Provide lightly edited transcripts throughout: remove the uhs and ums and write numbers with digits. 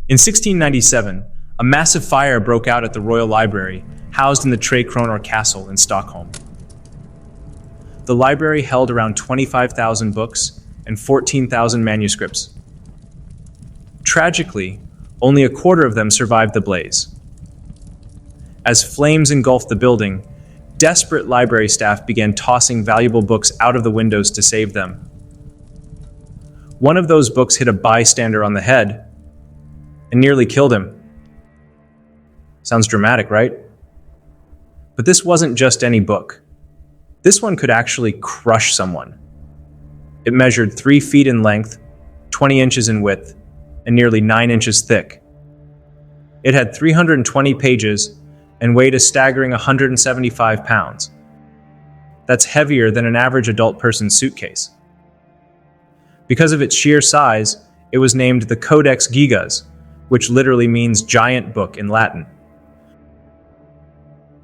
In 1697, a massive fire broke out at the Royal Library, housed in the Tre Kronor Castle in Stockholm. The library held around 25,000 books and 14,000 manuscripts. Tragically, only a quarter of them survived the blaze. As flames engulfed the building, desperate library staff began tossing valuable books out of the windows to save them. One of those books hit a bystander on the head and nearly killed him. Sounds dramatic, right? But this wasn't just any book. This one could actually crush someone. It measured 3 feet in length, 20 inches in width, and nearly 9 inches thick. It had 320 pages and weighed a staggering 175 pounds. That's heavier than an average adult person's suitcase. Because of its sheer size, it was named the Codex Gigas, which literally means giant book in Latin.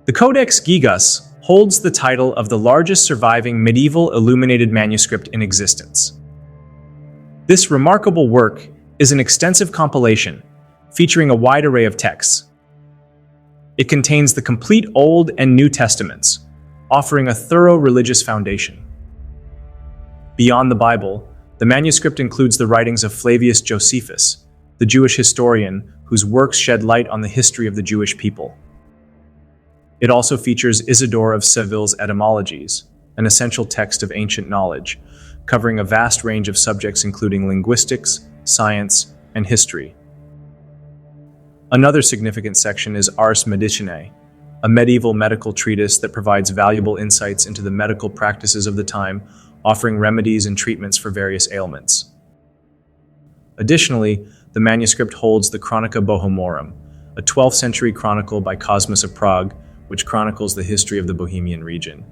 The Codex Gigas holds the title of the largest surviving medieval illuminated manuscript in existence. This remarkable work is an extensive compilation featuring a wide array of texts. It contains the complete Old and New Testaments, offering a thorough religious foundation. Beyond the Bible, the manuscript includes the writings of Flavius Josephus, the Jewish historian whose works shed light on the history of the Jewish people. It also features Isidore of Seville's Etymologies, an essential text of ancient knowledge, covering a vast range of subjects including linguistics, science, and history. Another significant section is Ars Medicinae, a medieval medical treatise that provides valuable insights into the medical practices of the time, offering remedies and treatments for various ailments. Additionally, the manuscript holds the Chronica Bohemorum, a 12th century chronicle by Cosmas of Prague, which chronicles the history of the Bohemian region.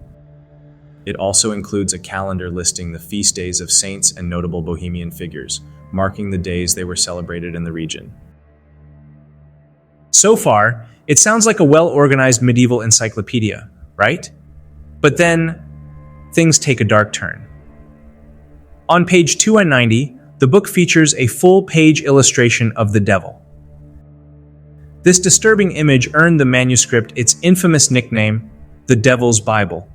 It also includes a calendar listing the feast days of saints and notable Bohemian figures, marking the days they were celebrated in the region. So far, it sounds like a well-organized medieval encyclopedia, right? But then, things take a dark turn. On page 290, the book features a full-page illustration of the devil. This disturbing image earned the manuscript its infamous nickname, the Devil's Bible.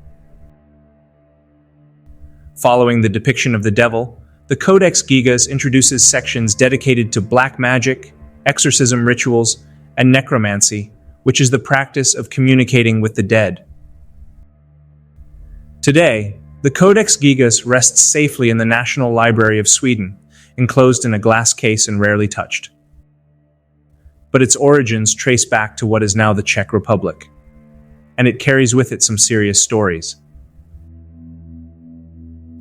Following the depiction of the devil, the Codex Gigas introduces sections dedicated to black magic, exorcism rituals, and necromancy, which is the practice of communicating with the dead. Today, the Codex Gigas rests safely in the National Library of Sweden, enclosed in a glass case and rarely touched. But its origins trace back to what is now the Czech Republic, and it carries with it some serious stories.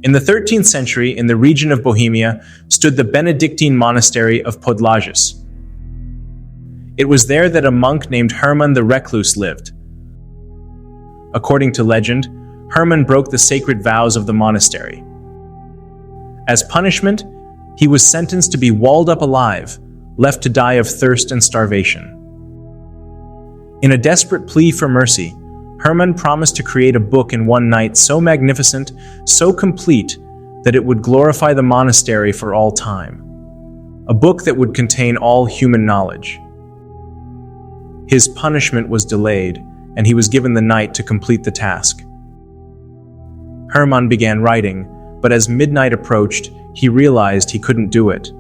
In the 13th century, in the region of Bohemia, stood the Benedictine monastery of Podlages. It was there that a monk named Herman the Recluse lived. According to legend, Herman broke the sacred vows of the monastery. As punishment, he was sentenced to be walled up alive, left to die of thirst and starvation. In a desperate plea for mercy, Herman promised to create a book in one night so magnificent, so complete, that it would glorify the monastery for all time. A book that would contain all human knowledge. His punishment was delayed, and he was given the night to complete the task. Herman began writing, but as midnight approached, he realized he couldn't do it.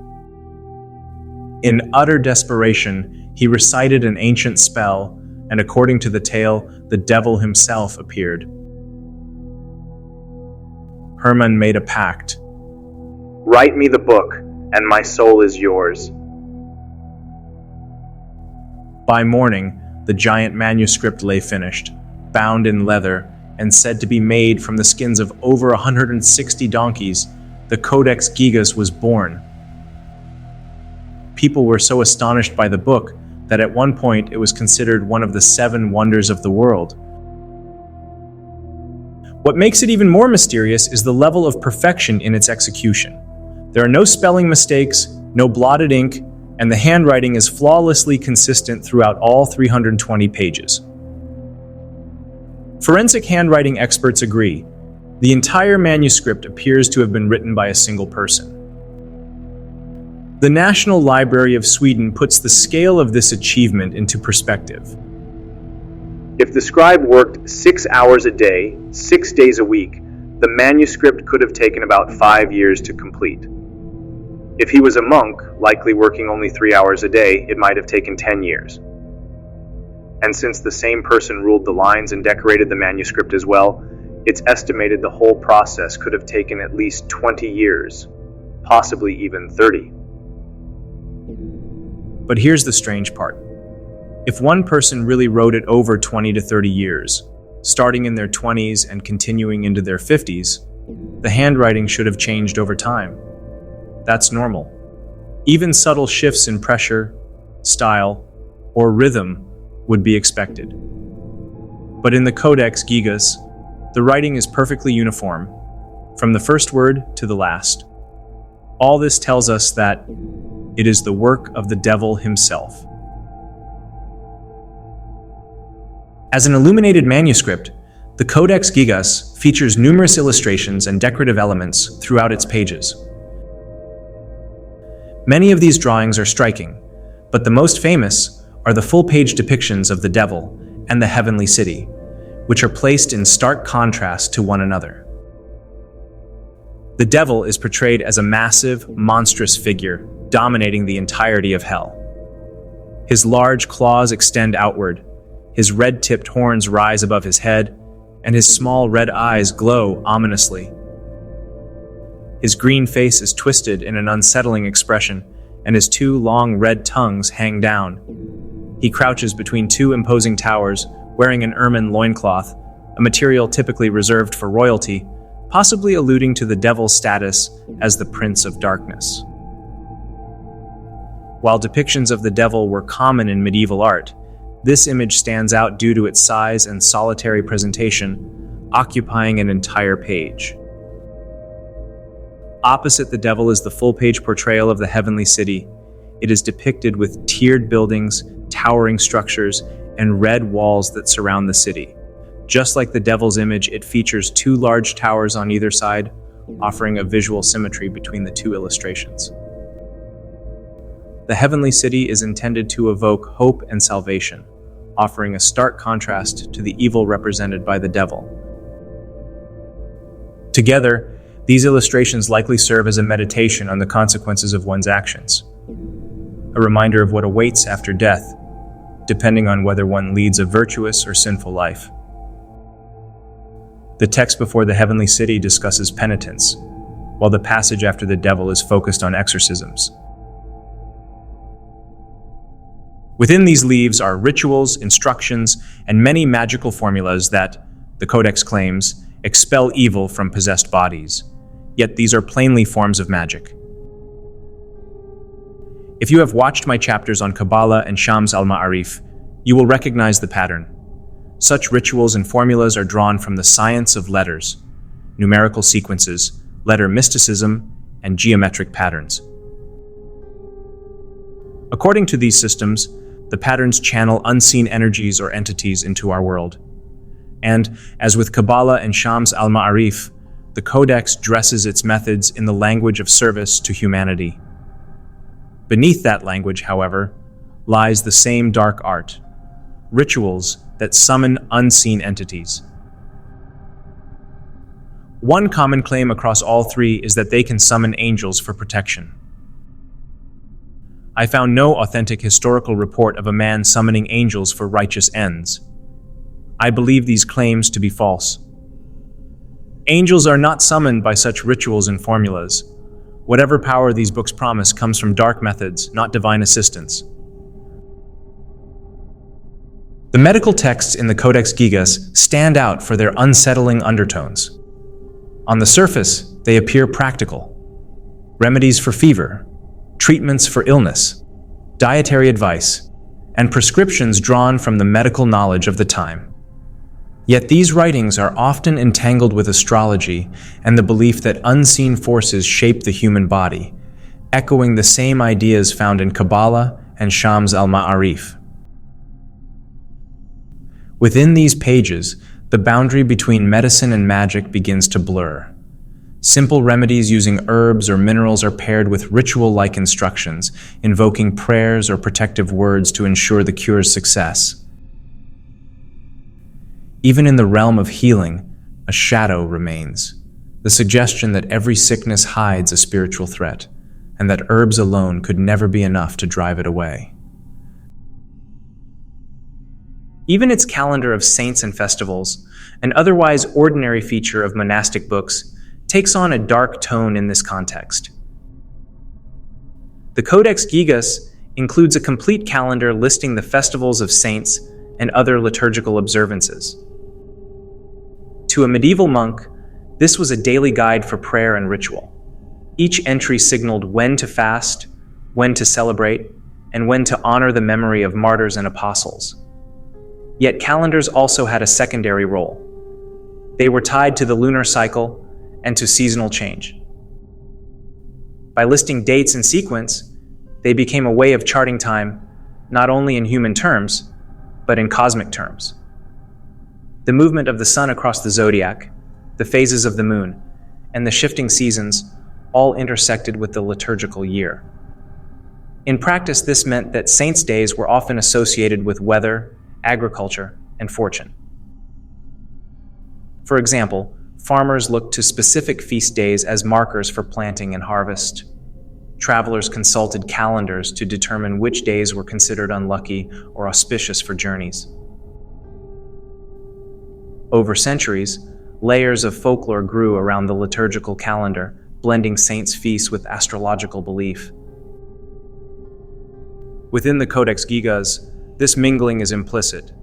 In utter desperation, he recited an ancient spell, and according to the tale, the devil himself appeared. Herman made a pact. "Write me the book, and my soul is yours." By morning, the giant manuscript lay finished, bound in leather, and said to be made from the skins of over 160 donkeys. The Codex Gigas was born. People were so astonished by the book that at one point it was considered one of the 7 wonders of the world. What makes it even more mysterious is the level of perfection in its execution. There are no spelling mistakes, no blotted ink, and the handwriting is flawlessly consistent throughout all 320 pages. Forensic handwriting experts agree. The entire manuscript appears to have been written by a single person. The National Library of Sweden puts the scale of this achievement into perspective. If the scribe worked 6 hours a day, 6 days a week, the manuscript could have taken about 5 years to complete. If he was a monk, likely working only 3 hours a day, it might have taken 10 years. And since the same person ruled the lines and decorated the manuscript as well, it's estimated the whole process could have taken at least 20 years, possibly even 30. But here's the strange part. If one person really wrote it over 20 to 30 years, starting in their 20s and continuing into their 50s, the handwriting should have changed over time. That's normal. Even subtle shifts in pressure, style, or rhythm would be expected. But in the Codex Gigas, the writing is perfectly uniform, from the first word to the last. All this tells us that it is the work of the devil himself. As an illuminated manuscript, the Codex Gigas features numerous illustrations and decorative elements throughout its pages. Many of these drawings are striking, but the most famous are the full-page depictions of the devil and the heavenly city, which are placed in stark contrast to one another. The devil is portrayed as a massive, monstrous figure dominating the entirety of hell. His large claws extend outward, his red-tipped horns rise above his head, and his small red eyes glow ominously. His green face is twisted in an unsettling expression, and his 2 long red tongues hang down. He crouches between 2 imposing towers, wearing an ermine loincloth, a material typically reserved for royalty, possibly alluding to the devil's status as the Prince of Darkness. While depictions of the devil were common in medieval art, this image stands out due to its size and solitary presentation, occupying an entire page. Opposite the devil is the full-page portrayal of the heavenly city. It is depicted with tiered buildings, towering structures, and red walls that surround the city. Just like the devil's image, it features 2 large towers on either side, offering a visual symmetry between the 2 illustrations. The heavenly city is intended to evoke hope and salvation, offering a stark contrast to the evil represented by the devil. Together, these illustrations likely serve as a meditation on the consequences of one's actions, a reminder of what awaits after death, depending on whether one leads a virtuous or sinful life. The text before the heavenly city discusses penitence, while the passage after the devil is focused on exorcisms. Within these leaves are rituals, instructions, and many magical formulas that, the Codex claims, expel evil from possessed bodies. Yet these are plainly forms of magic. If you have watched my chapters on Kabbalah and Shams al-Ma'arif, you will recognize the pattern. Such rituals and formulas are drawn from the science of letters, numerical sequences, letter mysticism, and geometric patterns. According to these systems, the patterns channel unseen energies or entities into our world. And, as with Kabbalah and Shams al-Ma'arif, the Codex dresses its methods in the language of service to humanity. Beneath that language, however, lies the same dark art, rituals that summon unseen entities. One common claim across all 3 is that they can summon angels for protection. I found no authentic historical report of a man summoning angels for righteous ends. I believe these claims to be false. Angels are not summoned by such rituals and formulas. Whatever power these books promise comes from dark methods, not divine assistance. The medical texts in the Codex Gigas stand out for their unsettling undertones. On the surface, they appear practical. Remedies for fever, treatments for illness, dietary advice, and prescriptions drawn from the medical knowledge of the time. Yet these writings are often entangled with astrology and the belief that unseen forces shape the human body, echoing the same ideas found in Kabbalah and Shams al-Ma'arif. Within these pages, the boundary between medicine and magic begins to blur. Simple remedies using herbs or minerals are paired with ritual-like instructions, invoking prayers or protective words to ensure the cure's success. Even in the realm of healing, a shadow remains, the suggestion that every sickness hides a spiritual threat, and that herbs alone could never be enough to drive it away. Even its calendar of saints and festivals, an otherwise ordinary feature of monastic books, takes on a dark tone in this context. The Codex Gigas includes a complete calendar listing the festivals of saints and other liturgical observances. To a medieval monk, this was a daily guide for prayer and ritual. Each entry signaled when to fast, when to celebrate, and when to honor the memory of martyrs and apostles. Yet calendars also had a secondary role. They were tied to the lunar cycle and to seasonal change. By listing dates in sequence, they became a way of charting time not only in human terms, but in cosmic terms. The movement of the sun across the zodiac, the phases of the moon, and the shifting seasons all intersected with the liturgical year. In practice, this meant that saints' days were often associated with weather, agriculture, and fortune. For example, farmers looked to specific feast days as markers for planting and harvest. Travelers consulted calendars to determine which days were considered unlucky or auspicious for journeys. Over centuries, layers of folklore grew around the liturgical calendar, blending saints' feasts with astrological belief. Within the Codex Gigas, this mingling is implicit.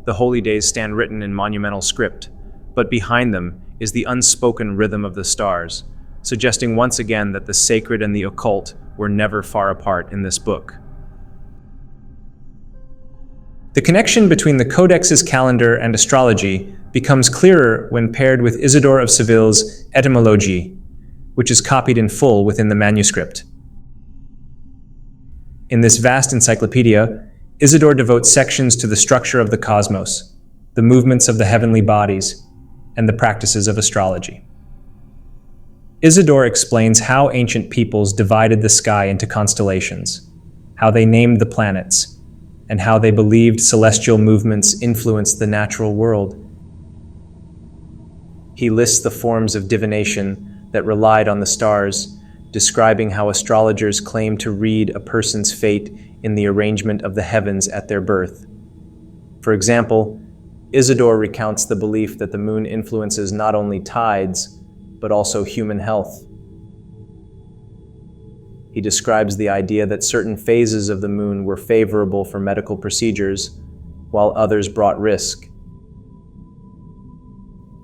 The holy days stand written in monumental script, but behind them is the unspoken rhythm of the stars, suggesting once again that the sacred and the occult were never far apart in this book. The connection between the Codex's calendar and astrology becomes clearer when paired with Isidore of Seville's Etymologie, which is copied in full within the manuscript. In this vast encyclopedia, Isidore devotes sections to the structure of the cosmos, the movements of the heavenly bodies, and the practices of astrology. Isidore explains how ancient peoples divided the sky into constellations, how they named the planets, and how they believed celestial movements influenced the natural world. He lists the forms of divination that relied on the stars, describing how astrologers claimed to read a person's fate in the arrangement of the heavens at their birth. For example, Isidore recounts the belief that the moon influences not only tides, but also human health. He describes the idea that certain phases of the moon were favorable for medical procedures, while others brought risk.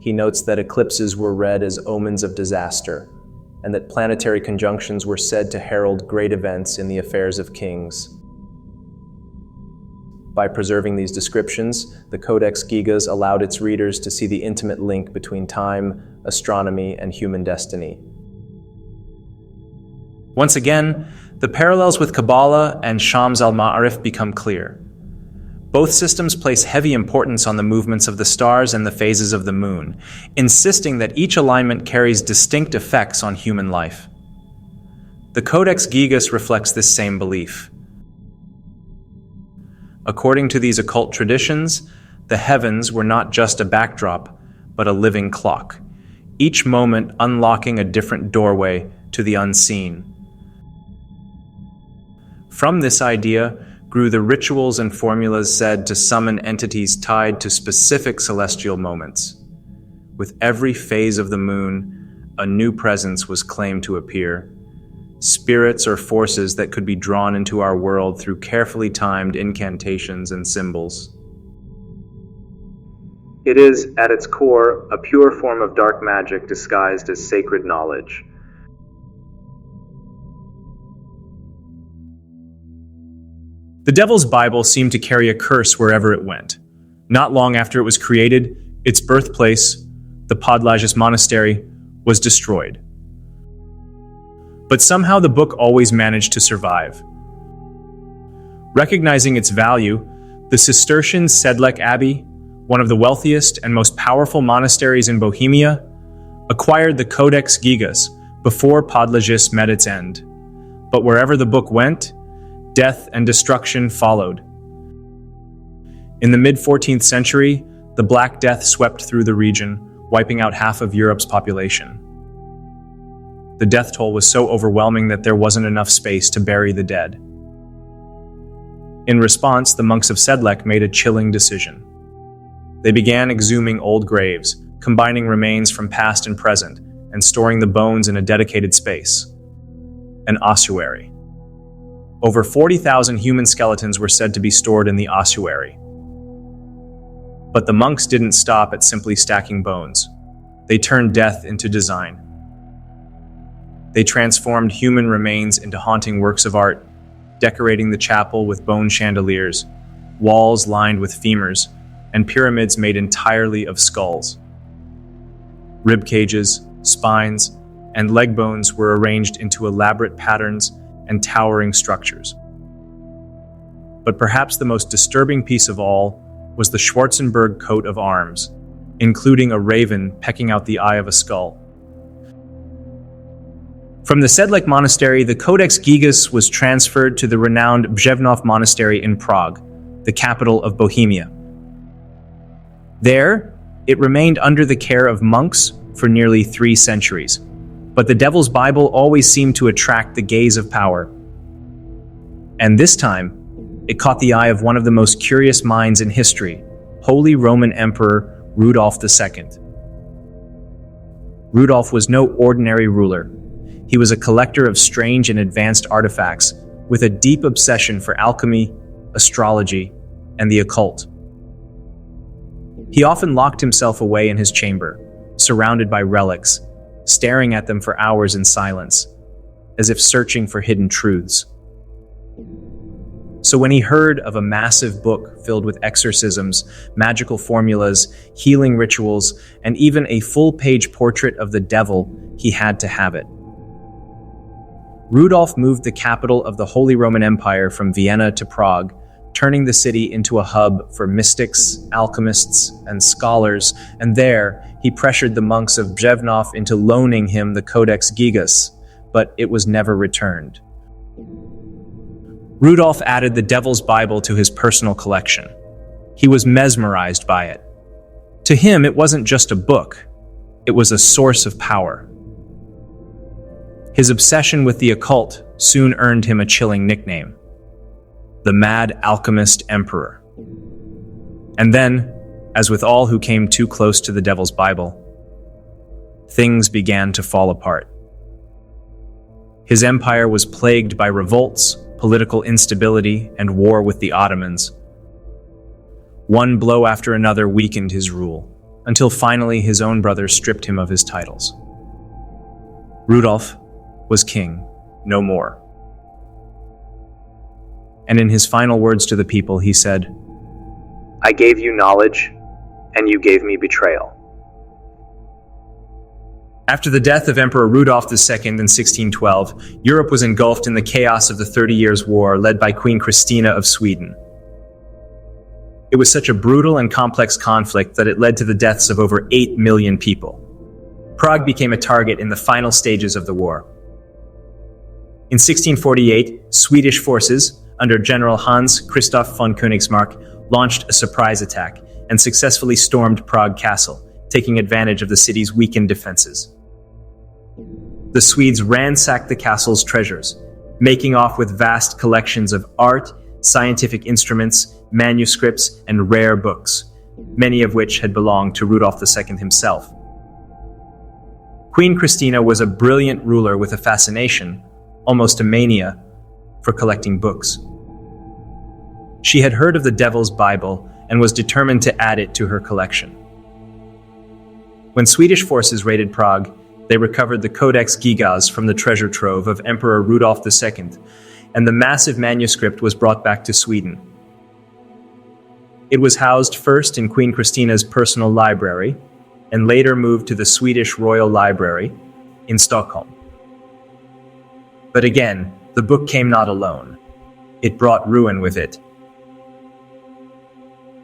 He notes that eclipses were read as omens of disaster, and that planetary conjunctions were said to herald great events in the affairs of kings. By preserving these descriptions, the Codex Gigas allowed its readers to see the intimate link between time, astronomy, and human destiny. Once again, the parallels with Kabbalah and Shams al-Ma'arif become clear. Both systems place heavy importance on the movements of the stars and the phases of the moon, insisting that each alignment carries distinct effects on human life. The Codex Gigas reflects this same belief. According to these occult traditions, the heavens were not just a backdrop, but a living clock, each moment unlocking a different doorway to the unseen. From this idea grew the rituals and formulas said to summon entities tied to specific celestial moments. With every phase of the moon, a new presence was claimed to appear. Spirits or forces that could be drawn into our world through carefully timed incantations and symbols. It is, at its core, a pure form of dark magic disguised as sacred knowledge. The Devil's Bible seemed to carry a curse wherever it went. Not long after it was created, its birthplace, the Podlages Monastery, was destroyed. But somehow the book always managed to survive. Recognizing its value, the Cistercian Sedlec Abbey, one of the wealthiest and most powerful monasteries in Bohemia, acquired the Codex Gigas before Podlegis met its end. But wherever the book went, death and destruction followed. In the mid-14th century, the Black Death swept through the region, wiping out half of Europe's population. The death toll was so overwhelming that there wasn't enough space to bury the dead. In response, the monks of Sedlec made a chilling decision. They began exhuming old graves, combining remains from past and present, and storing the bones in a dedicated space, an ossuary. Over 40,000 human skeletons were said to be stored in the ossuary. But the monks didn't stop at simply stacking bones. They turned death into design. They transformed human remains into haunting works of art, decorating the chapel with bone chandeliers, walls lined with femurs, and pyramids made entirely of skulls. Rib cages, spines, and leg bones were arranged into elaborate patterns and towering structures. But perhaps the most disturbing piece of all was the Schwarzenberg coat of arms, including a raven pecking out the eye of a skull. From the Sedlec monastery, the Codex Gigas was transferred to the renowned Břevnov monastery in Prague, the capital of Bohemia. There, it remained under the care of monks for nearly 3 centuries. But the Devil's Bible always seemed to attract the gaze of power. And this time, it caught the eye of one of the most curious minds in history, Holy Roman Emperor Rudolf II. Rudolf was no ordinary ruler. He was a collector of strange and advanced artifacts with a deep obsession for alchemy, astrology, and the occult. He often locked himself away in his chamber, surrounded by relics, staring at them for hours in silence, as if searching for hidden truths. So when he heard of a massive book filled with exorcisms, magical formulas, healing rituals, and even a full-page portrait of the devil, he had to have it. Rudolf moved the capital of the Holy Roman Empire from Vienna to Prague, turning the city into a hub for mystics, alchemists, and scholars, and there he pressured the monks of Břevnov into loaning him the Codex Gigas, but it was never returned. Rudolf added the Devil's Bible to his personal collection. He was mesmerized by it. To him, it wasn't just a book, it was a source of power. His obsession with the occult soon earned him a chilling nickname: the Mad Alchemist Emperor. And then, as with all who came too close to the Devil's Bible, things began to fall apart. His empire was plagued by revolts, political instability, and war with the Ottomans. One blow after another weakened his rule, until finally his own brothers stripped him of his titles. Rudolf was king, no more. And in his final words to the people, he said, "I gave you knowledge, and you gave me betrayal." After the death of Emperor Rudolf II in 1612, Europe was engulfed in the chaos of the 30 Years' War led by Queen Christina of Sweden. It was such a brutal and complex conflict that it led to the deaths of over 8 million people. Prague became a target in the final stages of the war. In 1648, Swedish forces, under General Hans Christoph von Königsmarck, launched a surprise attack and successfully stormed Prague Castle, taking advantage of the city's weakened defenses. The Swedes ransacked the castle's treasures, making off with vast collections of art, scientific instruments, manuscripts, and rare books, many of which had belonged to Rudolf II himself. Queen Christina was a brilliant ruler with a fascination, almost a mania, for collecting books. She had heard of the Devil's Bible and was determined to add it to her collection. When Swedish forces raided Prague, they recovered the Codex Gigas from the treasure trove of Emperor Rudolf II, and the massive manuscript was brought back to Sweden. It was housed first in Queen Christina's personal library, and later moved to the Swedish Royal Library in Stockholm. But again, the book came not alone. It brought ruin with it.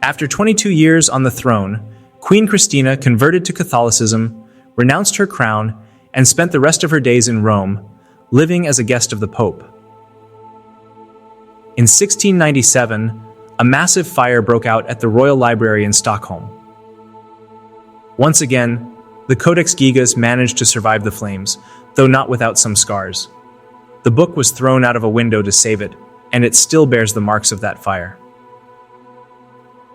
After 22 years on the throne, Queen Christina converted to Catholicism, renounced her crown, and spent the rest of her days in Rome, living as a guest of the Pope. In 1697, a massive fire broke out at the Royal Library in Stockholm. Once again, the Codex Gigas managed to survive the flames, though not without some scars. The book was thrown out of a window to save it, and it still bears the marks of that fire.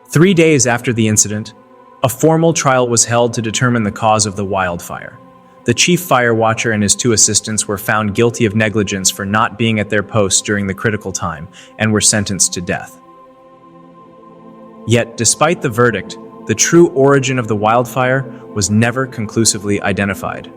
3 days after the incident, a formal trial was held to determine the cause of the wildfire. The chief fire watcher and his 2 assistants were found guilty of negligence for not being at their posts during the critical time and were sentenced to death. Yet, despite the verdict, the true origin of the wildfire was never conclusively identified.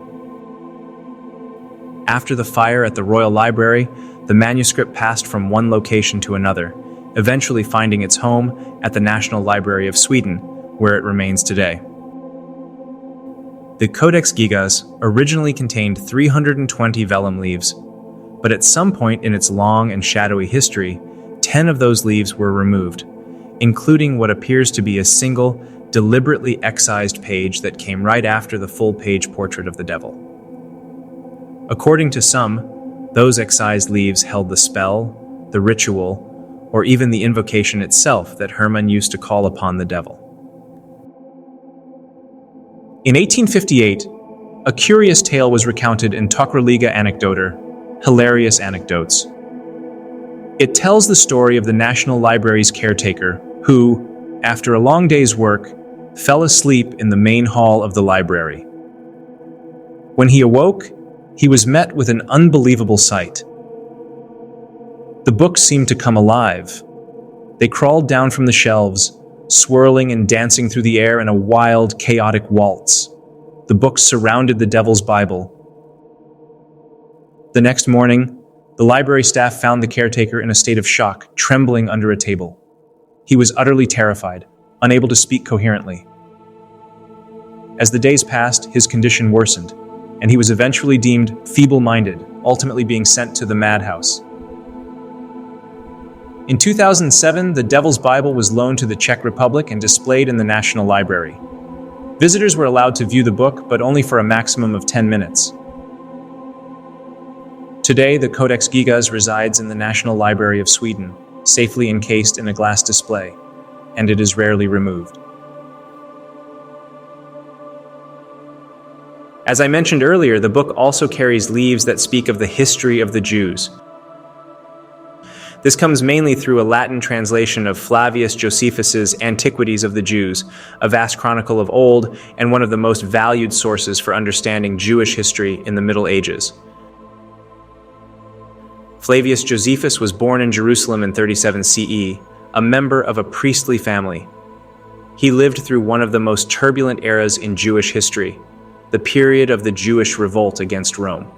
After the fire at the Royal Library, the manuscript passed from one location to another, eventually finding its home at the National Library of Sweden, where it remains today. The Codex Gigas originally contained 320 vellum leaves, but at some point in its long and shadowy history, 10 of those leaves were removed, including what appears to be a single, deliberately excised page that came right after the full-page portrait of the devil. According to some, those excised leaves held the spell, the ritual, or even the invocation itself that Hermann used to call upon the devil. In 1858, a curious tale was recounted in Tockraliga Anekdoter, Hilarious Anecdotes. It tells the story of the National Library's caretaker who, after a long day's work, fell asleep in the main hall of the library. When he awoke, he was met with an unbelievable sight. The books seemed to come alive. They crawled down from the shelves, swirling and dancing through the air in a wild, chaotic waltz. The books surrounded the Devil's Bible. The next morning, the library staff found the caretaker in a state of shock, trembling under a table. He was utterly terrified, unable to speak coherently. As the days passed, his condition worsened, and he was eventually deemed feeble-minded, ultimately being sent to the madhouse. In 2007, the Devil's Bible was loaned to the Czech Republic and displayed in the National Library. Visitors were allowed to view the book, but only for a maximum of 10 minutes. Today, the Codex Gigas resides in the National Library of Sweden, safely encased in a glass display, and it is rarely removed. As I mentioned earlier, the book also carries leaves that speak of the history of the Jews. This comes mainly through a Latin translation of Flavius Josephus's Antiquities of the Jews, a vast chronicle of old and one of the most valued sources for understanding Jewish history in the Middle Ages. Flavius Josephus was born in Jerusalem in 37 CE, a member of a priestly family. He lived through one of the most turbulent eras in Jewish history, the period of the Jewish revolt against Rome.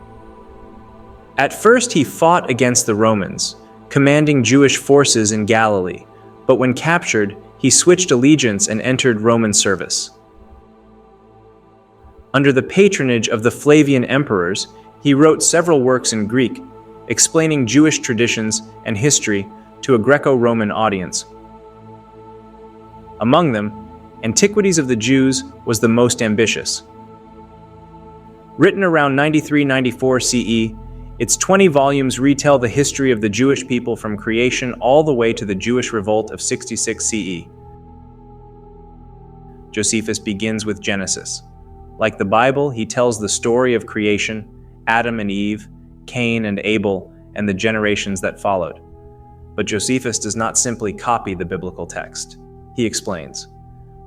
At first, he fought against the Romans, commanding Jewish forces in Galilee, but when captured, he switched allegiance and entered Roman service. Under the patronage of the Flavian emperors, he wrote several works in Greek, explaining Jewish traditions and history to a Greco-Roman audience. Among them, Antiquities of the Jews was the most ambitious. Written around 93-94 CE, its 20 volumes retell the history of the Jewish people from creation all the way to the Jewish revolt of 66 CE. Josephus begins with Genesis. Like the Bible, he tells the story of creation, Adam and Eve, Cain and Abel, and the generations that followed. But Josephus does not simply copy the biblical text. He explains.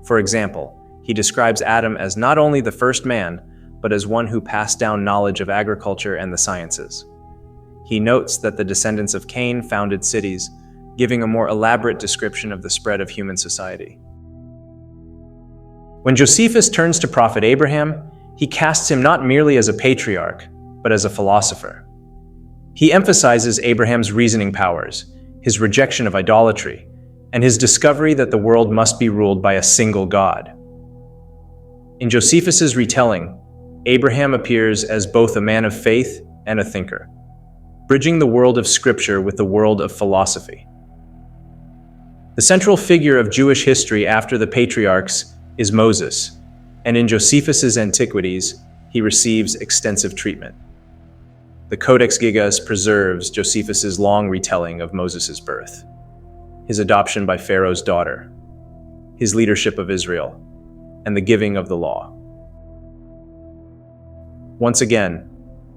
For example, he describes Adam as not only the first man, but as one who passed down knowledge of agriculture and the sciences. He notes that the descendants of Cain founded cities, giving a more elaborate description of the spread of human society. When Josephus turns to Prophet Abraham, he casts him not merely as a patriarch, but as a philosopher. He emphasizes Abraham's reasoning powers, his rejection of idolatry, and his discovery that the world must be ruled by a single God. In Josephus's retelling, Abraham appears as both a man of faith and a thinker, bridging the world of scripture with the world of philosophy. The central figure of Jewish history after the patriarchs is Moses, and in Josephus's Antiquities, he receives extensive treatment. The Codex Gigas preserves Josephus's long retelling of Moses' birth, his adoption by Pharaoh's daughter, his leadership of Israel, and the giving of the law. Once again,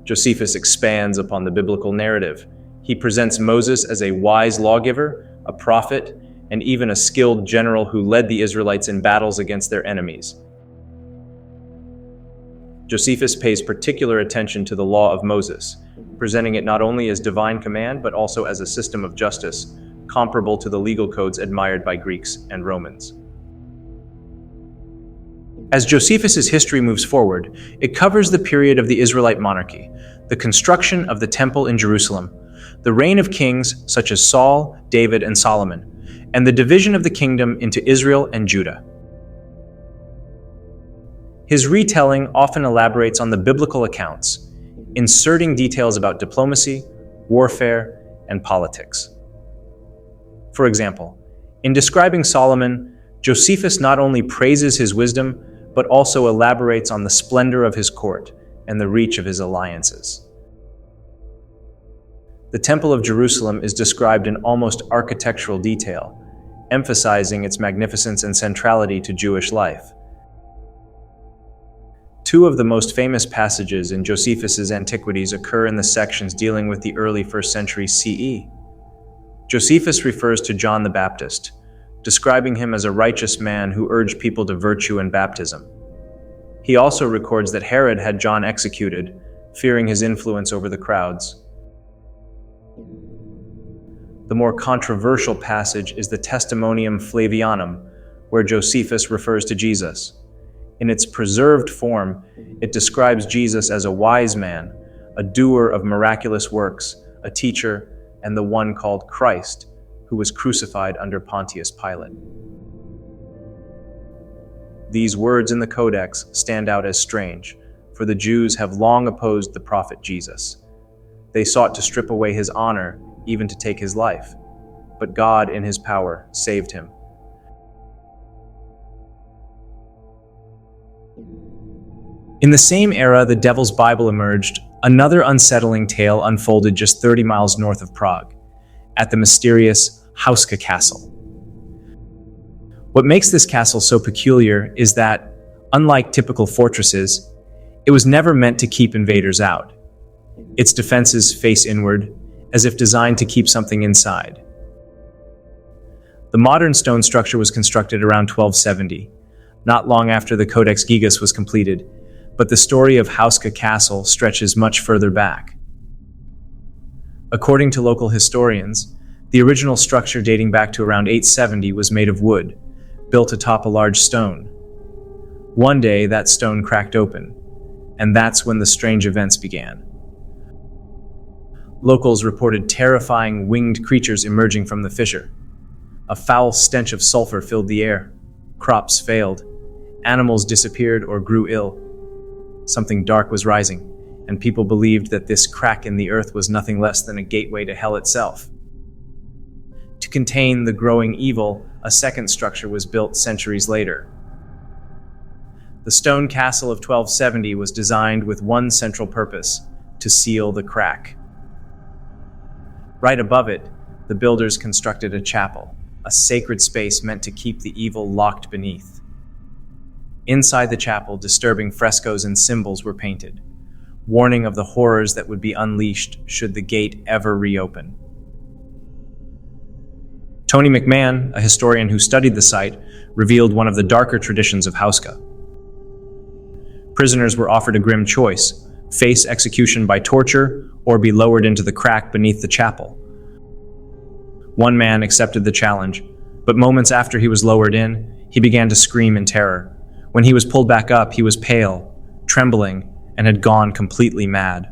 Josephus expands upon the biblical narrative. He presents Moses as a wise lawgiver, a prophet, and even a skilled general who led the Israelites in battles against their enemies. Josephus pays particular attention to the law of Moses, presenting it not only as divine command but also as a system of justice comparable to the legal codes admired by Greeks and Romans. As Josephus's history moves forward, it covers the period of the Israelite monarchy, the construction of the temple in Jerusalem, the reign of kings such as Saul, David, and Solomon, and the division of the kingdom into Israel and Judah. His retelling often elaborates on the biblical accounts, inserting details about diplomacy, warfare, and politics. For example, in describing Solomon, Josephus not only praises his wisdom, but also elaborates on the splendor of his court and the reach of his alliances. The Temple of Jerusalem is described in almost architectural detail, emphasizing its magnificence and centrality to Jewish life. Two of the most famous passages in Josephus's Antiquities occur in the sections dealing with the early 1st century CE. Josephus refers to John the Baptist, describing him as a righteous man who urged people to virtue and baptism. He also records that Herod had John executed, fearing his influence over the crowds. The more controversial passage is the Testimonium Flavianum, where Josephus refers to Jesus. In its preserved form, it describes Jesus as a wise man, a doer of miraculous works, a teacher, and the one called Christ, who was crucified under Pontius Pilate. These words in the Codex stand out as strange, for the Jews have long opposed the prophet Jesus. They sought to strip away his honor, even to take his life. But God, in his power, saved him. In the same era the Devil's Bible emerged, another unsettling tale unfolded just 30 miles north of Prague, at the mysterious Hauska Castle. What makes this castle so peculiar is that, unlike typical fortresses, it was never meant to keep invaders out. Its defenses face inward, as if designed to keep something inside. The modern stone structure was constructed around 1270, not long after the Codex Gigas was completed, but the story of Hauska Castle stretches much further back. According to local historians, the original structure dating back to around 870 was made of wood, built atop a large stone. One day, that stone cracked open, and that's when the strange events began. Locals reported terrifying winged creatures emerging from the fissure. A foul stench of sulfur filled the air. Crops failed. Animals disappeared or grew ill. Something dark was rising, and people believed that this crack in the earth was nothing less than a gateway to hell itself. To contain the growing evil, a second structure was built centuries later. The stone castle of 1270 was designed with one central purpose: to seal the crack. Right above it, the builders constructed a chapel, a sacred space meant to keep the evil locked beneath. Inside the chapel, disturbing frescoes and symbols were painted, warning of the horrors that would be unleashed should the gate ever reopen. Tony McMahon, a historian who studied the site, revealed one of the darker traditions of Hauska. Prisoners were offered a grim choice: face execution by torture or be lowered into the crack beneath the chapel. One man accepted the challenge, but moments after he was lowered in, he began to scream in terror. When he was pulled back up, he was pale, trembling, and had gone completely mad.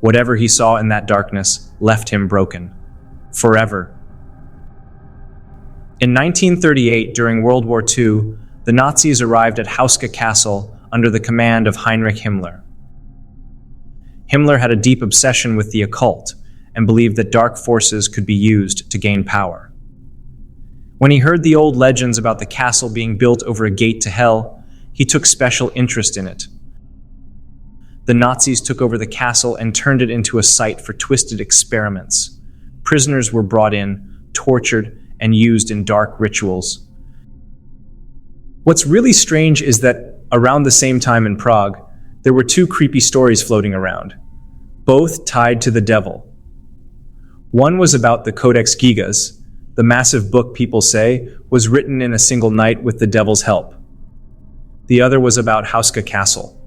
Whatever he saw in that darkness left him broken, forever. In 1938, during World War II, the Nazis arrived at Hauska Castle under the command of Heinrich Himmler. Himmler had a deep obsession with the occult and believed that dark forces could be used to gain power. When he heard the old legends about the castle being built over a gate to hell, he took special interest in it. The Nazis took over the castle and turned it into a site for twisted experiments. Prisoners were brought in, tortured, and used in dark rituals. What's really strange is that around the same time in Prague, there were two creepy stories floating around, both tied to the devil. One was about the Codex Gigas, the massive book people say was written in a single night with the devil's help. The other was about Hauska Castle,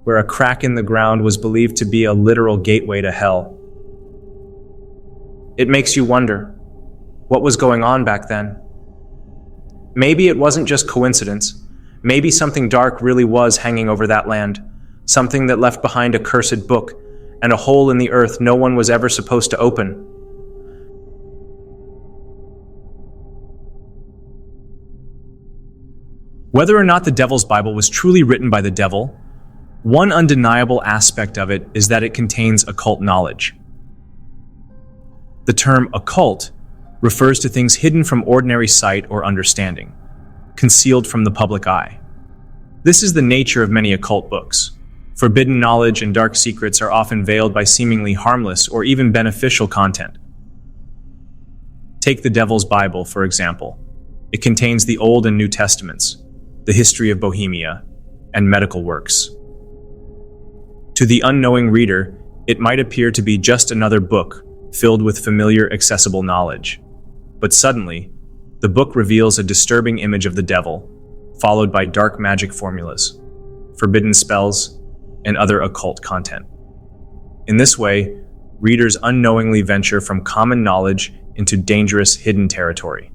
where a crack in the ground was believed to be a literal gateway to hell. It makes you wonder, what was going on back then? Maybe it wasn't just coincidence. Maybe something dark really was hanging over that land, something that left behind a cursed book and a hole in the earth no one was ever supposed to open. Whether or not the Devil's Bible was truly written by the devil, one undeniable aspect of it is that it contains occult knowledge. The term occult refers to things hidden from ordinary sight or understanding, concealed from the public eye. This is the nature of many occult books. Forbidden knowledge and dark secrets are often veiled by seemingly harmless or even beneficial content. Take the Devil's Bible, for example. It contains the Old and New Testaments, the history of Bohemia, and medical works. To the unknowing reader, it might appear to be just another book filled with familiar, accessible knowledge. But suddenly, the book reveals a disturbing image of the devil, followed by dark magic formulas, forbidden spells, and other occult content. In this way, readers unknowingly venture from common knowledge into dangerous hidden territory.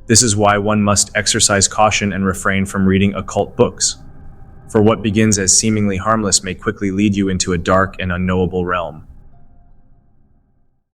This is why one must exercise caution and refrain from reading occult books, for what begins as seemingly harmless may quickly lead you into a dark and unknowable realm.